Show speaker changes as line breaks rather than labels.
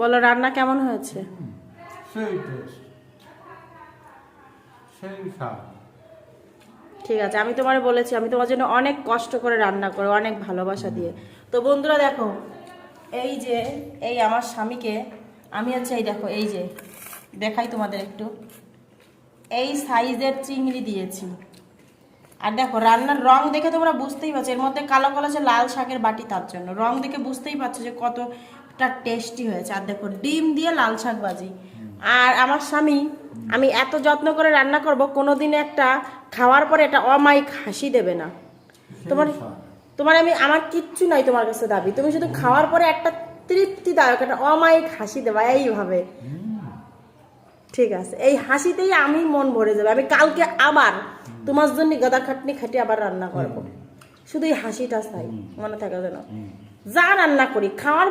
বলো রান্না কেমন হয়েছে?
সেই টেস্ট, সেই স্বাদ।
ঠিক আছে, আমি তোমার বলেছি আমি তোমার জন্য অনেক কষ্ট করে রান্না করি, অনেক ভালোবাসা দিয়ে। তো বন্ধুরা দেখো, এই যে এই আমার স্বামীকে আমি হচ্ছে এই দেখো, এই যে দেখাই তোমাদের একটু, এই সাইজের চিংড়ি দিয়েছি। আর দেখো রান্নার রং দেখে তোমরা বুঝতেই পারছো, এর মধ্যে কালো কালো যে লাল শাকের বাটি, তার জন্য রং দেখে বুঝতেই পারছো যে কতটা টেস্টি হয়েছে। আর দেখো ডিম দিয়ে লাল শাক ভাজি। আর আমার স্বামী, আমি এত যত্ন করে রান্না করব, কোনোদিন একটা খাওয়ার পরে এটা অমায়িক হাসি দেবে না। তোমার তোমার আমি, আমার কিচ্ছু নাই তোমার কাছে দাবি, তুমি শুধু খাওয়ার পরে একটা তৃপ্তিদায়ক একটা অমায়িক হাসি দেবা, এইভাবে। ঠিক আছে, এই হাসিতেই আমি মন ভরে যাবে। আমি কালকে আবার তোমার জন্য গদা খাটনি খাটি আবার রান্না করবো, শুধু এই হাসিটা চাই, মনে থাকে যেন। যা রান্না করি খাওয়ার